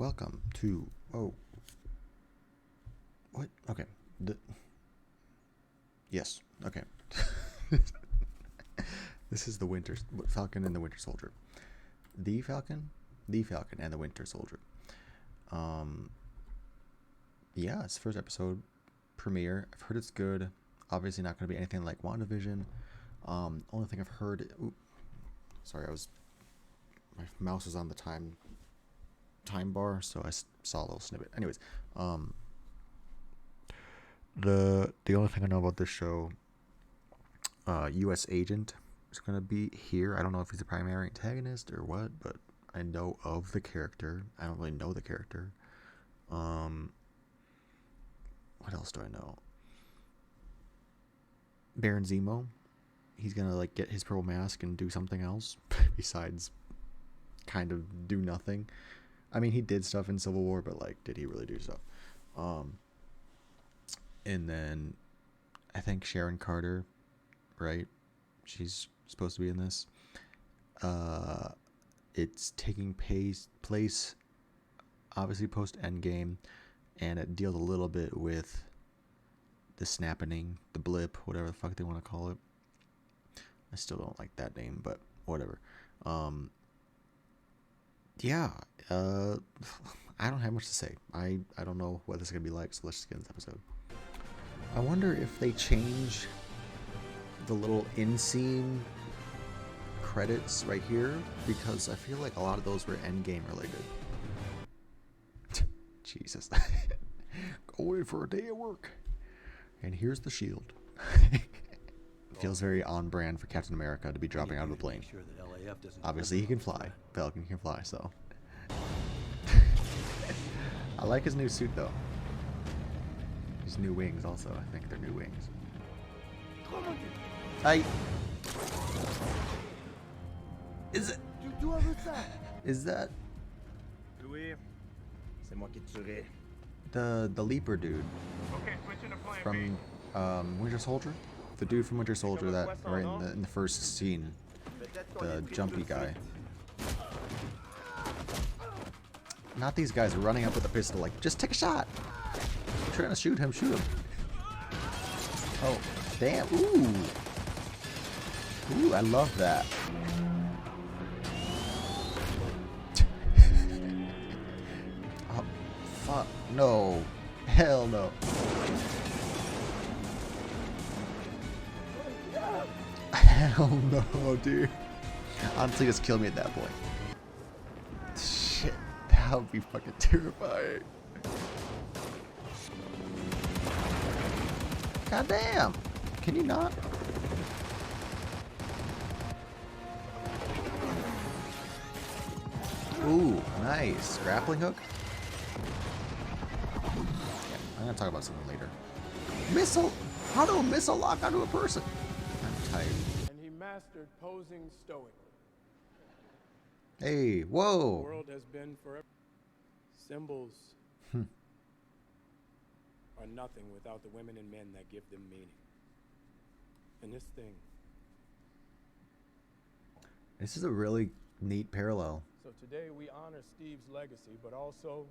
welcome to what? Okay. Yes. Okay. This is the Falcon and the Winter Soldier. The Falcon and the Winter Soldier. Yeah, it's the first episode premiere. I've heard it's good. Obviously not going to be anything like WandaVision. Only thing I've heard. Sorry, my mouse was on the time bar, so I saw a little snippet. Anyways, the only thing I know about this show, U.S. Agent is gonna be here. I don't know if he's a primary antagonist or what, but I know of the character. I don't really know the character. What else do I know? Baron Zemo. He's gonna like get his purple mask and do something else besides kind of do nothing. I mean, he did stuff in Civil War, but like, did he really do stuff? And then I think Sharon Carter, right? She's supposed to be in this. It's taking place obviously post Endgame, and it deals a little bit with the snapping, the blip, whatever the fuck they want to call it. I still don't like that name, but whatever. Yeah, I don't have much to say. I don't know what this is gonna be like, so let's just get into this episode. I wonder if they change the little in-scene credits right here, because I feel like a lot of those were Endgame related. Jesus. Go away for a day of work. And here's the shield. Feels very on brand for Captain America to be dropping out of a plane. Obviously he can fly. Falcon can fly, so. I like his new suit though. His new wings also. I think they're new wings. Is that the leaper dude from Winter Soldier? The dude from Winter Soldier that right in the first scene, the jumpy guy. Not these guys running up with a pistol like, just take a shot. I'm trying to shoot him. Oh, damn. Ooh, I love that. Oh, fuck. No. Hell no. Hell no, dude. Honestly, just kill me at that point. Shit, that would be fucking terrifying. God damn. Can you not? Ooh, nice. Grappling hook? Yeah, I'm gonna talk about something later. Missile? How do a missile lock onto a person? I'm tired. And he mastered posing stoically. Hey, whoa. The world has been forever. Symbols are nothing without the women and men that give them meaning. And this thing. This is a really neat parallel. So today we honor Steve's legacy, but also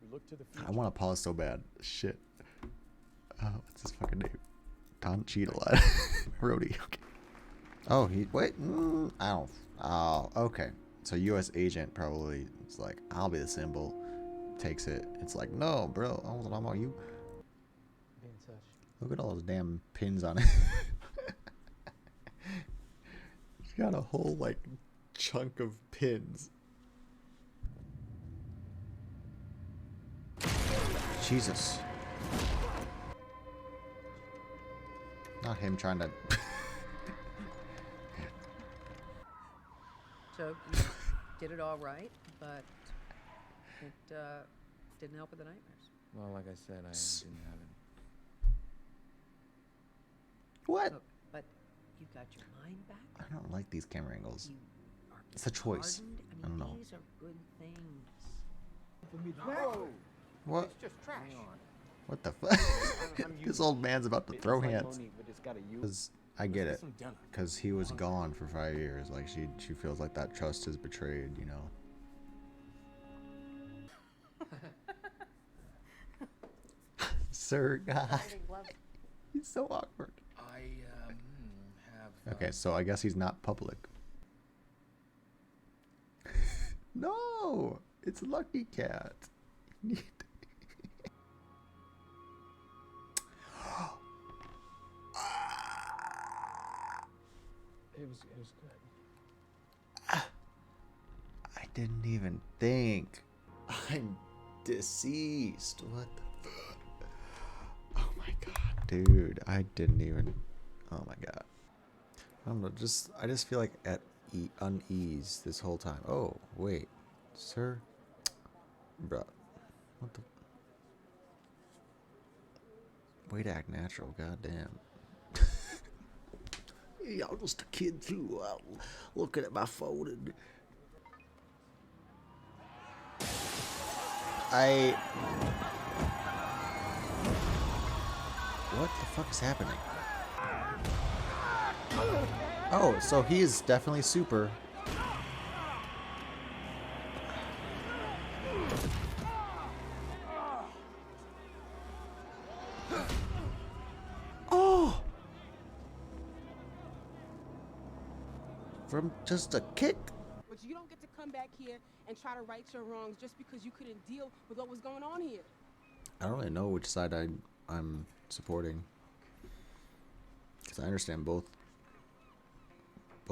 we look to the future. I want to pause so bad. Shit. What's his fucking name? Don Cheadle. Rhodey. Okay. Oh, wait. I don't. Oh, okay. So U.S. Agent probably is like, I'll be the symbol. Takes it. It's like, no, bro. I wasn't talking about you. Look at all those damn pins on it. He's got a whole like chunk of pins. Jesus. Not him trying to. So you did it all right, but it didn't help with the nightmares. Well, like I said, I didn't have it. What? Look, but you got your mind back. I don't like these camera angles. You are It's a choice. pardoned. I don't know. These are good things. What? It's just trash. What the fuck? This old man's about to throw hands. Cause I get it. Cause he was gone for 5 years. Like she feels like that trust is betrayed, you know. Sir, God. He's so awkward. I have. Okay, so I guess he's not public. No, it's Lucky Cat. It was good. I didn't even think. I'm deceased. What the fuck? Oh my god, dude. I didn't even. Oh my god. I don't know. I just feel like at unease this whole time. Oh wait, sir. Bruh. What the? Way to act natural. Goddamn. Yeah, I'm just a kid too. Looking at my phone and what the fuck is happening? Oh, so he is definitely super. Oh! From just a kick? But you don't get to come back here and try to right your wrongs just because you couldn't deal with what was going on here. I don't really know which side I'm supporting. Because I understand both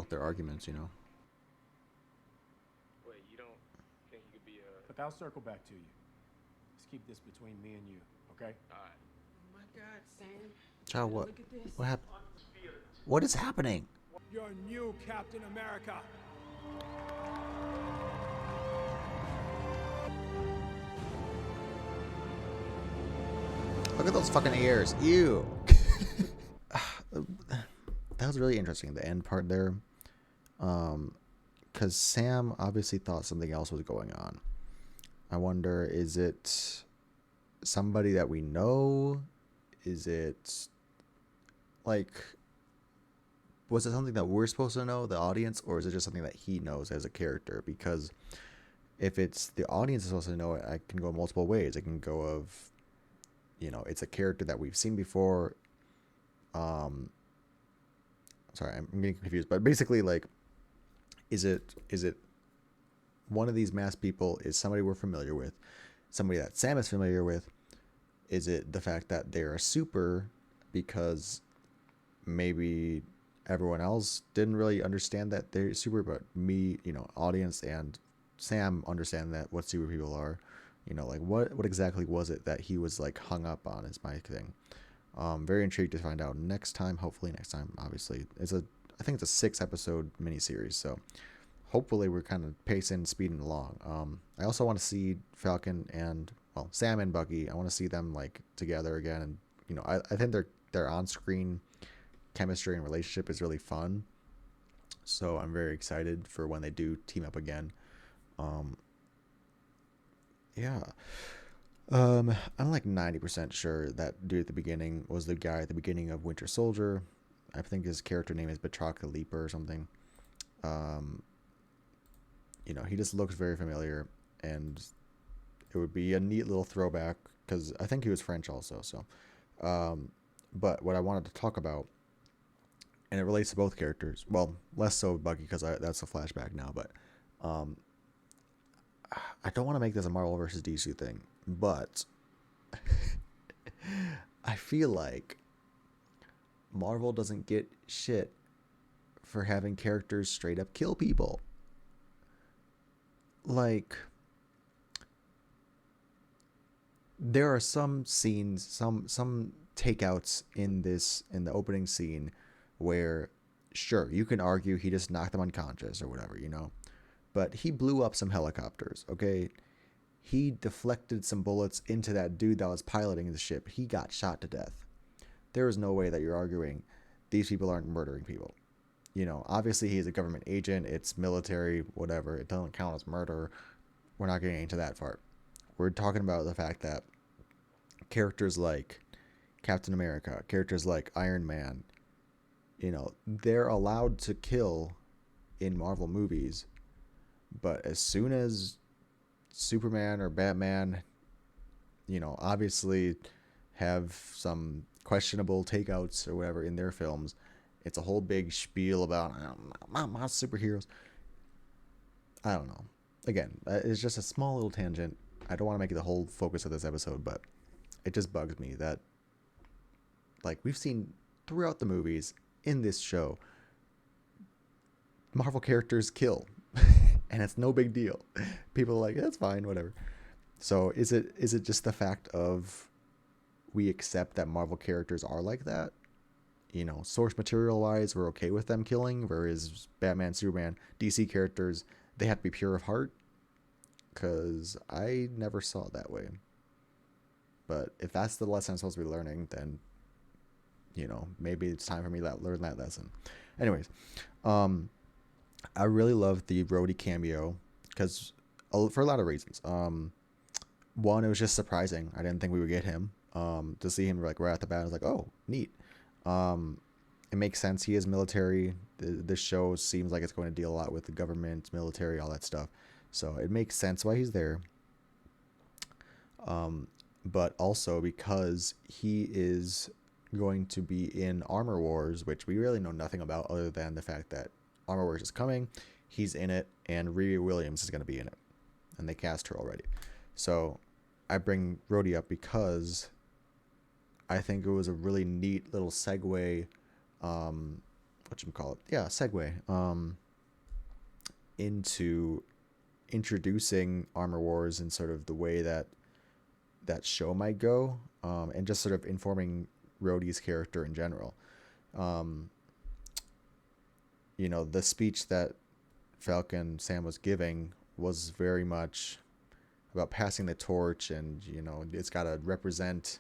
their arguments, you know. Wait, you don't think you could be a... Look, I'll circle back to you. Let's keep this between me and you, okay? Alright. Oh my God, Sam. Child, what? Look at this. What happened? What is happening? You're new Captain America. Look at those fucking ears. Ew. That was really interesting, the end part there. Because Sam obviously thought something else was going on. I wonder, is it somebody that we know? Is it like, was it something that we're supposed to know, the audience, or is it just something that he knows as a character? Because if it's the audience is supposed to know it, I can go multiple ways. It can go of, you know, it's a character that we've seen before. Sorry, I'm getting confused, but basically, like, is it one of these masked people is somebody we're familiar with, somebody that Sam is familiar with? Is it the fact that they're a super because maybe everyone else didn't really understand that they're super, but me, you know, audience and Sam understand that what super people are? You know, like what exactly was it that he was like hung up on is my thing. Very intrigued to find out next time. Hopefully next time, obviously. I think it's a 6-episode miniseries, so hopefully we're kind of pacing, speeding along. I also want to see Falcon and, well, Sam and Bucky. I want to see them like together again, and you know, I think their on-screen chemistry and relationship is really fun. So I'm very excited for when they do team up again. Yeah. I'm like 90% sure that dude at the beginning was the guy at the beginning of Winter Soldier. I think his character name is Batroc the Leaper or something. You know, he just looks very familiar, and it would be a neat little throwback because I think he was French also. So, but what I wanted to talk about, and it relates to both characters. Well, less so Bucky because that's a flashback now, but I don't want to make this a Marvel versus DC thing, but I feel like Marvel doesn't get shit for having characters straight up kill people. Like, there are some scenes, some takeouts in the opening scene where, sure, you can argue he just knocked them unconscious or whatever, you know, but he blew up some helicopters, okay? He deflected some bullets into that dude that was piloting the ship. He got shot to death. There is no way that you're arguing these people aren't murdering people. You know, obviously he's a government agent. It's military, whatever. It doesn't count as murder. We're not getting into that part. We're talking about the fact that characters like Captain America, characters like Iron Man, you know, they're allowed to kill in Marvel movies. But as soon as Superman or Batman obviously have some questionable takeouts or whatever in their films. It's a whole big spiel about my superheroes. I don't know. Again, it's just a small little tangent. I don't want to make it the whole focus of this episode, but it just bugs me that, like, we've seen throughout the movies in this show, Marvel characters kill, and it's no big deal. People are like, that's fine, whatever. So is it just the fact of we accept that Marvel characters are like that? Source material wise, we're okay with them killing, whereas Batman, Superman, DC characters, they have to be pure of heart. Because I never saw it that way. But if that's the lesson I'm supposed to be learning, then maybe it's time for me to learn that lesson. Anyways, I really love the Rhodey cameo because for a lot of reasons. One, it was just surprising. I didn't think we would get him. To see him like right at the bat, I was like, oh, neat. It makes sense. He is military. This show seems like it's going to deal a lot with the government, military, all that stuff. So it makes sense why he's there. But also because he is going to be in Armor Wars, which we really know nothing about other than the fact that Armor Wars is coming. He's in it, and Riri Williams is going to be in it. And they cast her already. So I bring Rhodey up because I think it was a really neat little segue. Segue. Into introducing Armor Wars and sort of the way that show might go, and just sort of informing Rhodey's character in general. The speech that Falcon Sam was giving was very much about passing the torch, and it's got to represent,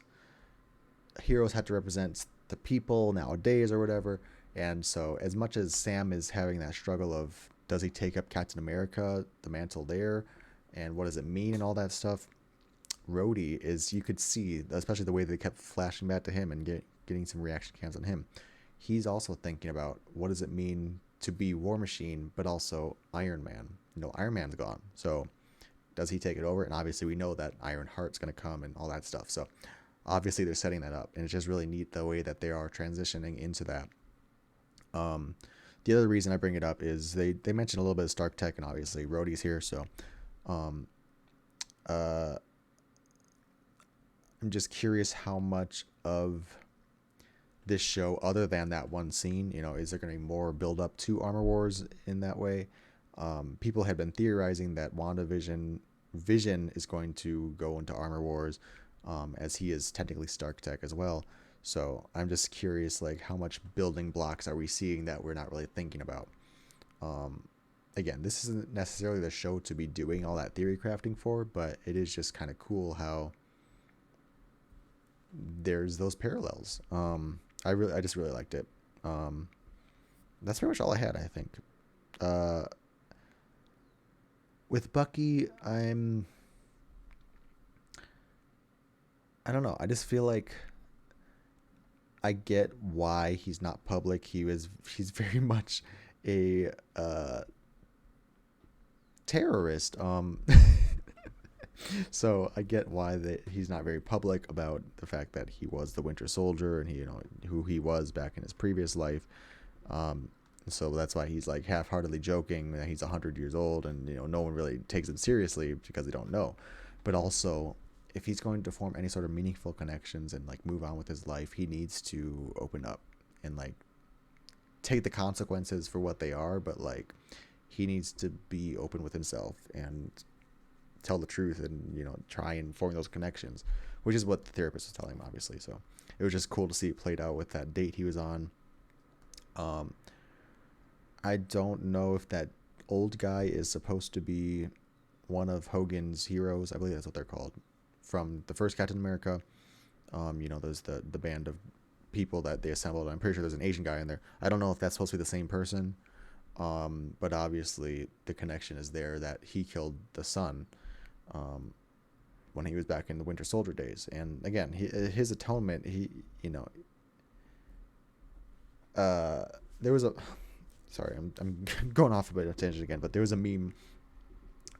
heroes have to represent the people nowadays or whatever. And so as much as Sam is having that struggle of, does he take up Captain America, the mantle there, and what does it mean and all that stuff, Rhodey is, you could see, especially the way they kept flashing back to him and getting some reaction cams on him, he's also thinking about what does it mean to be War Machine, but also Iron Man. Iron Man's gone, so does he take it over? And obviously we know that Iron Heart's going to come and all that stuff, so obviously they're setting that up, and it's just really neat the way that they are transitioning into that. The other reason I bring it up is they mentioned a little bit of Stark Tech, and obviously Rhodey's here, so I'm just curious how much of this show, other than that one scene, is there going to be more build up to Armor Wars in that way? People had been theorizing that Vision is going to go into Armor Wars, as he is technically Stark Tech as well. So I'm just curious, like, how much building blocks are we seeing that we're not really thinking about? Again, this isn't necessarily the show to be doing all that theory crafting for, but it is just kind of cool how there's those parallels. I just really liked it. That's pretty much all I had, I think. With Bucky, I don't know. I just feel like I get why he's not public. He's very much a terrorist. So I get why that he's not very public about the fact that he was the Winter Soldier and he, who he was back in his previous life. So that's why he's like half-heartedly joking that he's 100 years old, and no one really takes him seriously because they don't know. But also, if he's going to form any sort of meaningful connections and like move on with his life, he needs to open up and like take the consequences for what they are, but like he needs to be open with himself and tell the truth and try and form those connections, which is what the therapist was telling him, obviously. So it was just cool to see it played out with that date he was on. I don't know if that old guy is supposed to be one of Hogan's heroes. I believe that's what they're called from the first Captain America. There's the band of people that they assembled. I'm pretty sure there's an Asian guy in there. I don't know if that's supposed to be the same person, but obviously the connection is there that he killed the son when he was back in the Winter Soldier days. And again, his atonement, there was a, sorry, I'm going off a bit of tangent again, but there was a meme.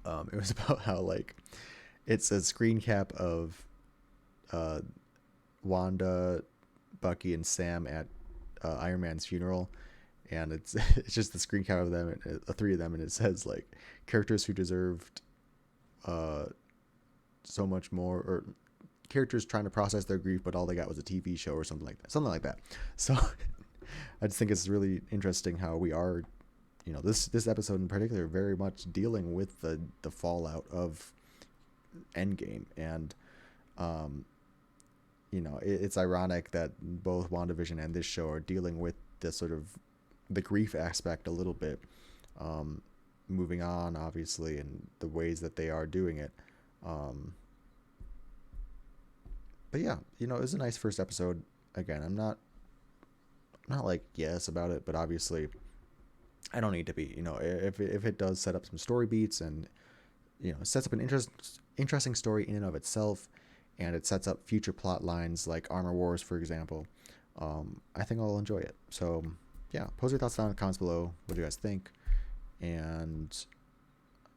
It was about how like it's a screen cap of Wanda, Bucky, and Sam at Iron Man's funeral, and it's it's just the screen cap of them, three of them, and it says like characters who deserved so much more, or characters trying to process their grief, but all they got was a TV show or something like that. Something like that. So I just think it's really interesting how we are, this episode in particular, very much dealing with the fallout of Endgame. And, it's ironic that both WandaVision and this show are dealing with the sort of the grief aspect a little bit, moving on, obviously, and the ways that they are doing it. But yeah, it was a nice first episode. Again, I'm not like yes about it, but obviously I don't need to be. If it does set up some story beats and sets up an interesting story in and of itself, and it sets up future plot lines like Armor Wars, for example, I think I'll enjoy it. So yeah, post your thoughts down in the comments below. What do you guys think? And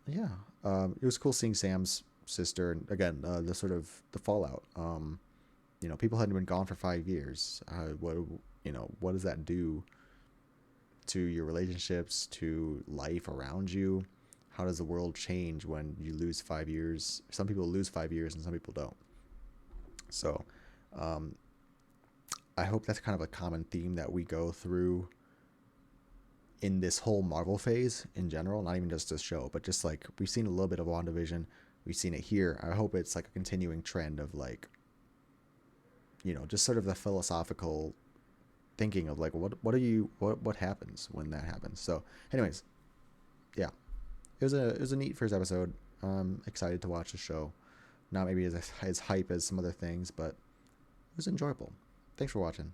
yeah, it was cool seeing Sam's sister, and again, the sort of the fallout. People hadn't been gone for 5 years. What does that do to your relationships, to life around you? How does the world change when you lose 5 years? Some people lose 5 years and some people don't. So I hope that's kind of a common theme that we go through in this whole Marvel phase in general, not even just this show, but just like we've seen a little bit of WandaVision, we've seen it here. I hope it's like a continuing trend of like, just sort of the philosophical thinking of like, what happens when that happens? So anyways, yeah, it was a neat first episode. Excited to watch the show. Not maybe as hype as some other things, but it was enjoyable. Thanks for watching.